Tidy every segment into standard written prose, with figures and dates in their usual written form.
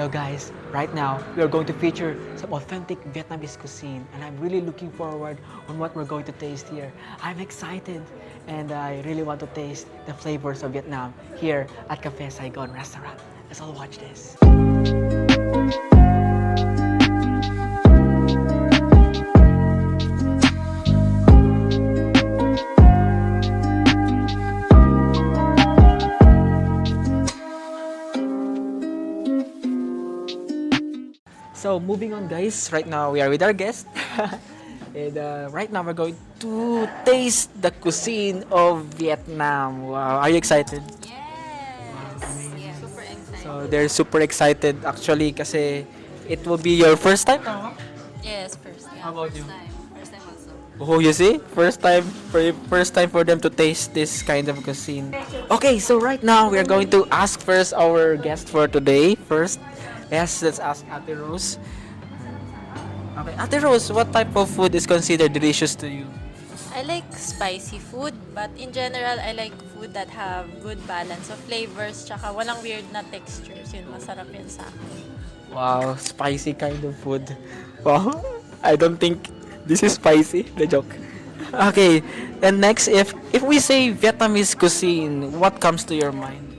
Hello guys, right now we are going to feature some authentic Vietnamese cuisine and I'm really looking forward on what we're going to taste here. I'm excited and I really want to taste the flavors of Vietnam here at Phe Saigon restaurant. Let's all watch this. So moving on guys, right now we are with our guest and right now we're going to taste the cuisine of Vietnam. Wow, are you excited? Yes, super excited. So they're super excited actually kasi it will be your first time? Yes, first. Yeah, How about first you? time. First time also. Oh, you see? First time for them to taste this kind of cuisine. Okay, so right now we are going to ask first our guest for today. First, yes, let's ask Ate Rose. Okay, Ate Rose, what type of food is considered delicious to you? I like spicy food, but in general, I like food that have good balance of flavors, tsaka walang weird na textures. Yun, masarap yun sa akin. Wow, spicy kind of food. Wow, I don't think this is spicy. The joke. Okay, and next, if we say Vietnamese cuisine, what comes to your mind?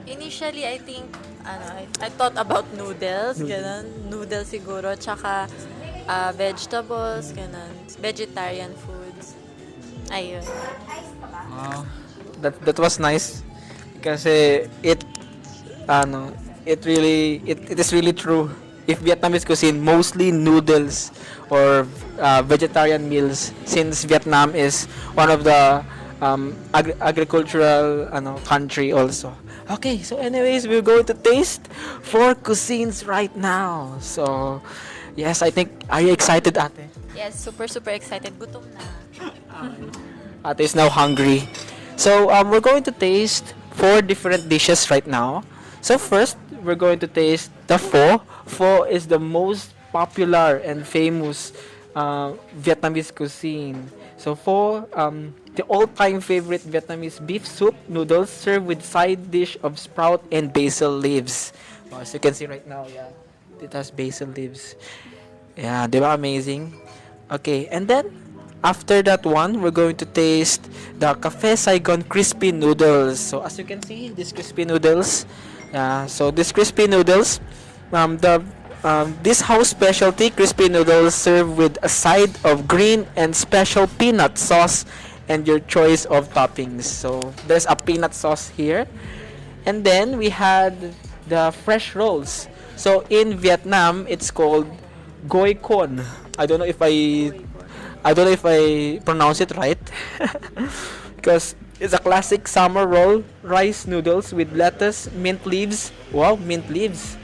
Initially, I think, I thought about noodles, ganun. Noodles siguro, tsaka vegetables, ganun. Vegetarian foods. Ayun. Wow, that was nice kasi it is really true. If Vietnamese cuisine mostly noodles or vegetarian meals since Vietnam is one of the agricultural country also. Okay, so anyways, we're going to taste four cuisines right now. So, yes, I think, are you excited, Ate? Yes, super, super excited. Gutom na. Ate is now hungry. So, we're going to taste four different dishes right now. So, first, we're going to taste the pho. Pho is the most popular and famous Vietnamese cuisine. So, pho, the all-time favorite Vietnamese beef soup noodles served with side dish of sprout and basil leaves. Wow, as you can see right now, yeah, it has basil leaves. Yeah, they were amazing. Okay, and then after that one, we're going to taste the CaPheSaigon crispy noodles. So as you can see, these crispy noodles. So these crispy noodles, this house specialty crispy noodles served with a side of green and special peanut sauce and your choice of toppings. So there's a peanut sauce here, and then we had the fresh rolls. So in Vietnam, it's called Goi Con. I don't know if I pronounce it right because it's a classic summer roll, rice noodles with lettuce, mint leaves. Wow, mint leaves.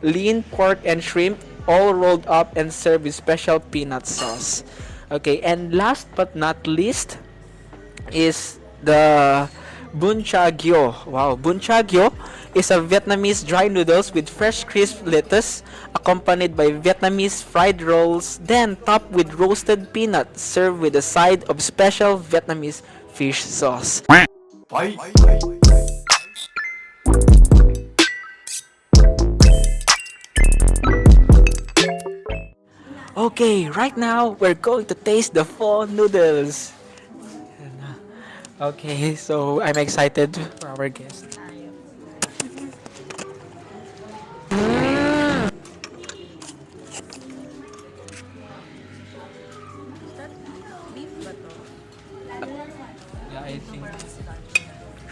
Lean pork and shrimp all rolled up and served with special peanut sauce. Okay, and last but not least is the Bún Chả Gyo. Wow, Bún Chả Gyo is a Vietnamese dry noodles with fresh crisp lettuce accompanied by Vietnamese fried rolls, then topped with roasted peanuts, served with a side of special Vietnamese fish sauce. Okay, right now we're going to taste the pho noodles. Okay, so I'm excited for our guest. Beef ba to? Yeah, I think.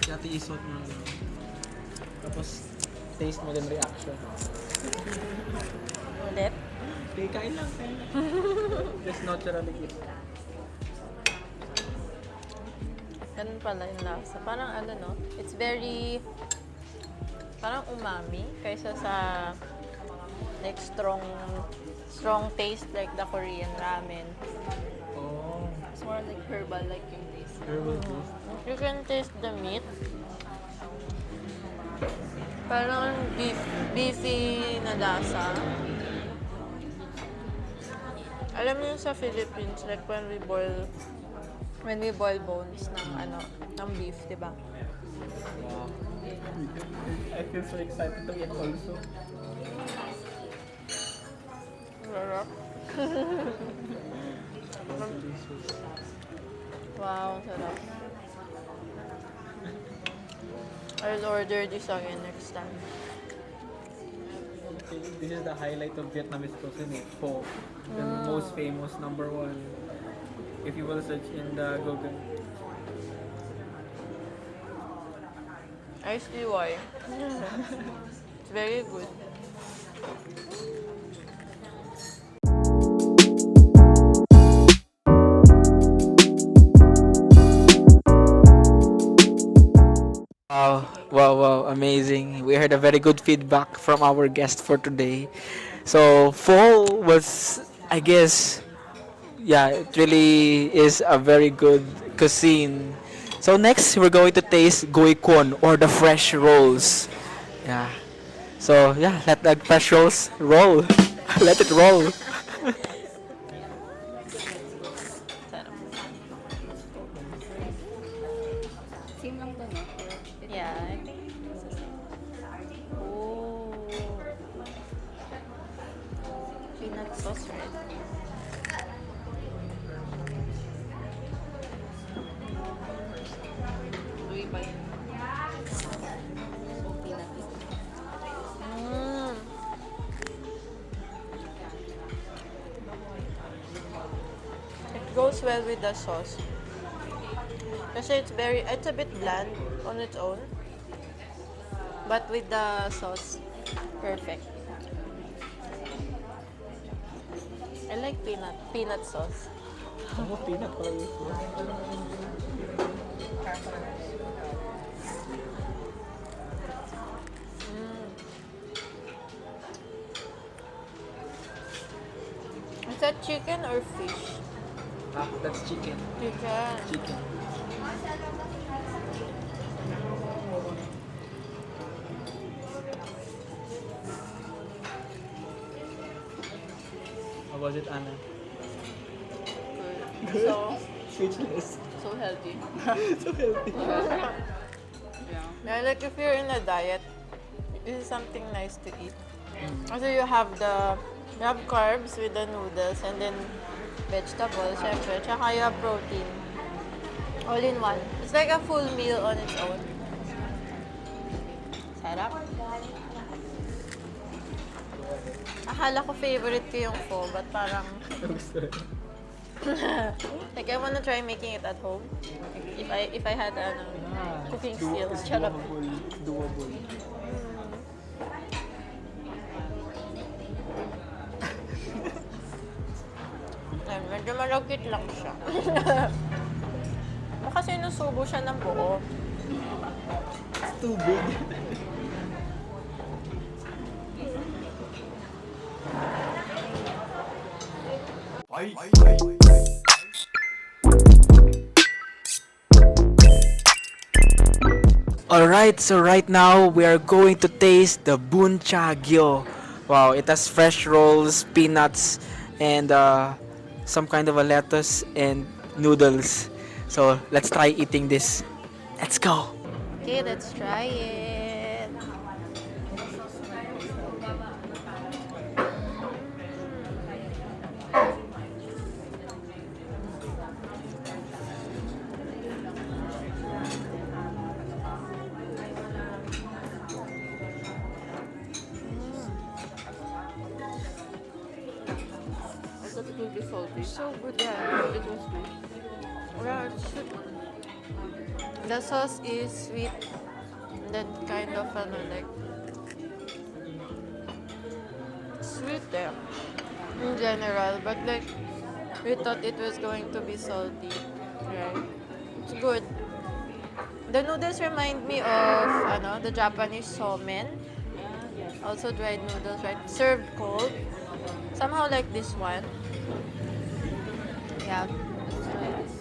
Dati isot mo. Tapos taste mo din reaction. Ulit? Okay, kain lang. Just naturally eat. Ganun pala yung lasa. Parang no? It's very, parang umami kaysa sa like strong taste like the Korean ramen. Oh, It's more like herbal like yung taste. herbal taste. You can taste the meat. Parang beefy na lasa. Alam mo yun sa Philippines, like when we boil bones ng beef, di ba? Wow. I feel so excited to eat also. Sarap. Wow, sarap. I'll order this again next time. This is the highlight of Vietnamese cuisine, pho. The most famous number one. If you will search in the Google. I see why. It's very good. Wow, wow, wow, amazing. We heard a very good feedback from our guest for today. So, pho was, I guess, yeah, it really is a very good cuisine. So, next, we're going to taste Gui Kwon or the fresh rolls. Yeah. So, yeah, let the fresh rolls roll. Let it roll. Same lang to, no? Yeah, I think. Oh, peanut sauce, right? Uy, ba yun? So, peanut. Mm. It goes well with the sauce. Kasi it's a bit bland on its own. But with the sauce, perfect. I like peanut sauce. Oh, peanut pala yun. Is that chicken or fish? Ah, that's chicken. Chicken. Chicken. How was it, Anna? Good. So, Speechless. So healthy. So healthy. Yeah. yeah, like if you're in a diet, this is something nice to eat. Also, you have carbs with the noodles and then vegetables, syempre, tsaka you have protein. All in one. It's like a full meal on its own. Sarap. Akala ko favorite ko yung pho, but parang like I wanna try making it at home. If I had cooking skills. Charot. Doable. Ay, medyo malagkit lang siya. Baka sinusubo siya ng buo. It's too big. Alright, so right now we are going to taste the bun cha gyo. Wow, it has fresh rolls, peanuts, and some kind of a lettuce and noodles. So let's try eating this. Let's go. Okay, let's try it. I thought it would be salty. So good, yeah. It was good. Yeah, it's sweet. The sauce is sweet. And then kind of like sweet there in general, but like we thought it was going to be salty. Right? It's good. The noodles remind me of the Japanese somen. Also dried noodles, right? Served cold. Somehow like this one. Yeah.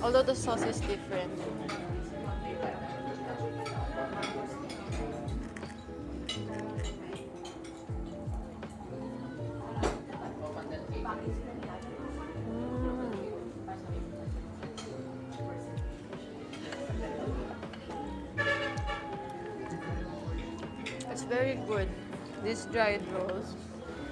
Although the sauce is different. It's very good. These dried rolls.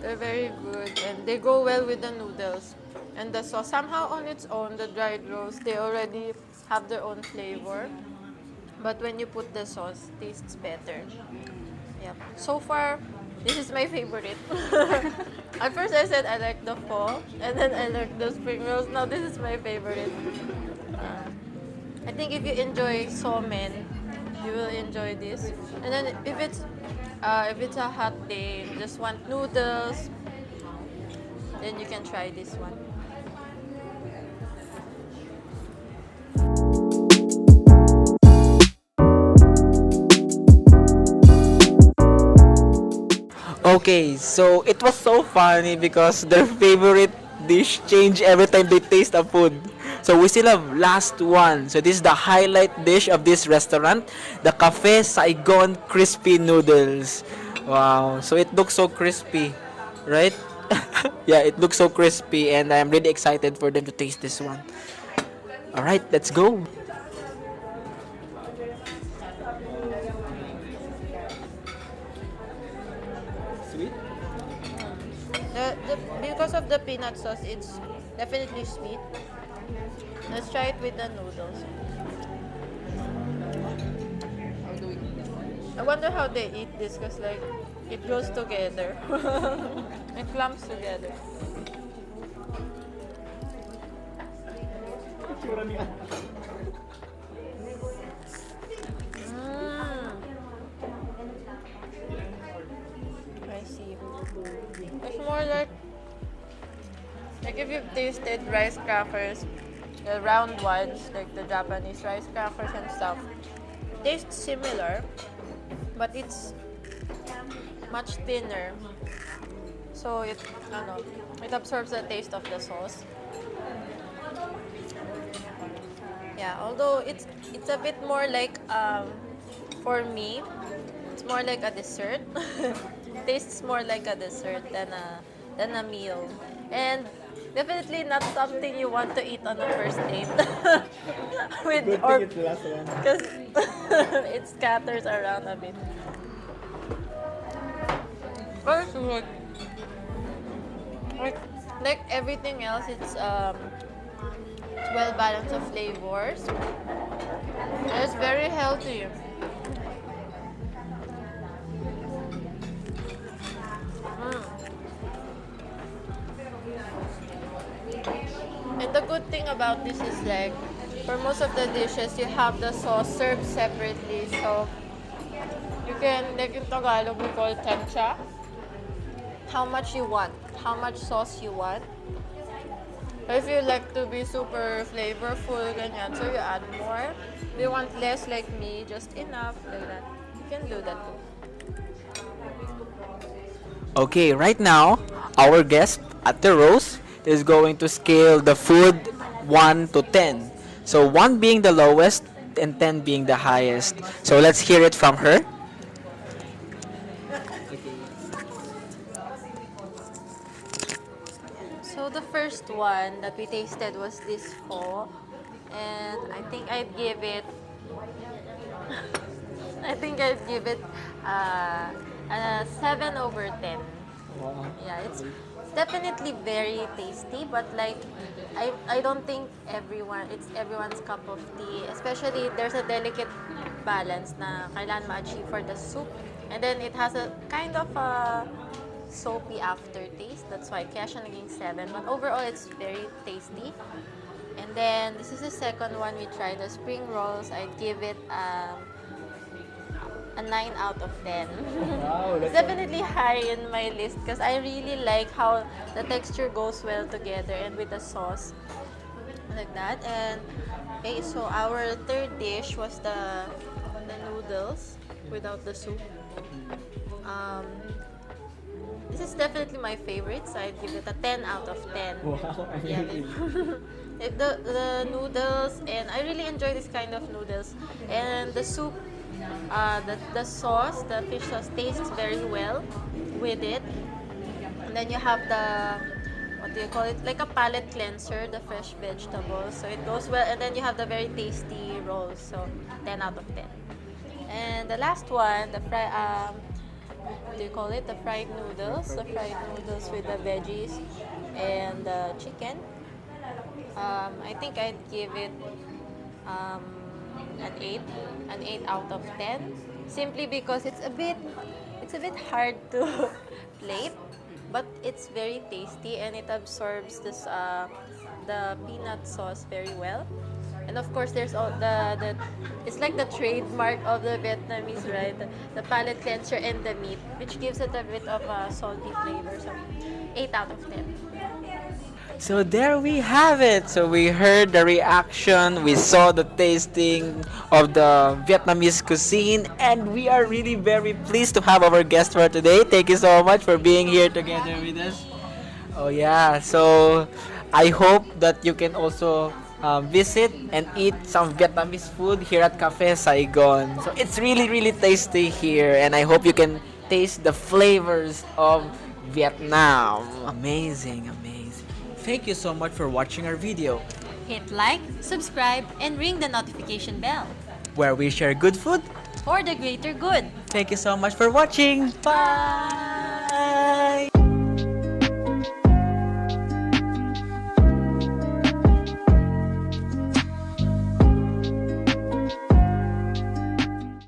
They're very good and they go well with the noodles. And the sauce, somehow on its own, the dried rolls, they already have their own flavor. But when you put the sauce, it tastes better. Yeah. So far, this is my favorite. At first I said I like the pho, and then I like the spring rolls. Now this is my favorite. I think if you enjoy so men, you will enjoy this. And then if it's a hot day, just want noodles, then you can try this one. Okay, so it was so funny because their favorite dish change every time they taste a food. So we still have last one. So this is the highlight dish of this restaurant, the CaPheSaigon crispy noodles. Wow, so it looks so crispy, right? Yeah, it looks so crispy and I'm really excited for them to taste this one. All right, let's go. Sweet? Because of the peanut sauce, it's definitely sweet. Let's try it with the noodles. How do we eat it? I wonder how they eat this because like it goes together. It clumps together. Mm. I see. It's more like if you've tasted rice crackers, the round ones, like the Japanese rice crackers and stuff, tastes similar, but it's much thinner. So it absorbs the taste of the sauce. Yeah, although it's a bit more like for me, it's more like a dessert. Tastes more like a dessert than a meal. And definitely not something you want to eat on a first date. With or because it scatters around a bit. But it's good. Like everything else, it's well balanced of flavors. And it's very healthy. Mm. And the good thing about this is like for most of the dishes you have the sauce served separately, so you can, like in Tagalog we call tencha, how much you want, how much sauce you want. If you like to be super flavorful, ganyan, so you add more. If you want less like me, just enough, like that. You can do that too. Okay, right now, our guest at the roast is going to scale the food 1 to 10. So 1 being the lowest and 10 being the highest. So let's hear it from her. So the first one that we tasted was this pho, and I think I'd give it. I think I'd give it a 7/10. Wow. Yeah, it's definitely very tasty, but like I don't think it's everyone's cup of tea. Especially there's a delicate balance na kailangan ma-achieve for the soup, and then it has a kind of a soapy aftertaste. That's why kaya siya naging 7. But overall, it's very tasty. And then this is the second one we tried, the spring rolls. I'd give it a 9 out of 10. Wow, It's definitely high in my list because I really like how the texture goes well together and with the sauce. Like that. And okay, so our third dish was the noodles without the soup. This is definitely my favorite, so I'd give it a 10 out of 10. Wow, Yeah, the noodles, and I really enjoy this kind of noodles. And the soup, the sauce, the fish sauce tastes very well with it. And then you have the, what do you call it? Like a palate cleanser, the fresh vegetables. So it goes well. And then you have the very tasty rolls. So 10 out of 10. And the last one, what do you call it? The fried noodles. The fried noodles with the veggies and the chicken. I think I'd give it um, an 8 out of 10. Simply because it's a bit hard to plate, but it's very tasty and it absorbs the peanut sauce very well. And of course, there's all the it's like the trademark of the Vietnamese, right? The palate cleanser and the meat, which gives it a bit of a salty flavor. So, 8 out of 10. So there we have it. So we heard the reaction, we saw the tasting of the Vietnamese cuisine, and we are really very pleased to have our guest for today. Thank you so much for being here together with us. Oh yeah, so I hope that you can also visit and eat some Vietnamese food here at Cafe Saigon. So it's really tasty here, and I hope you can taste the flavors of Vietnam. Amazing, amazing. Thank you so much for watching our video, Hit like, subscribe, and ring the notification bell where we share good food. for the greater good. Thank you so much for watching. Bye!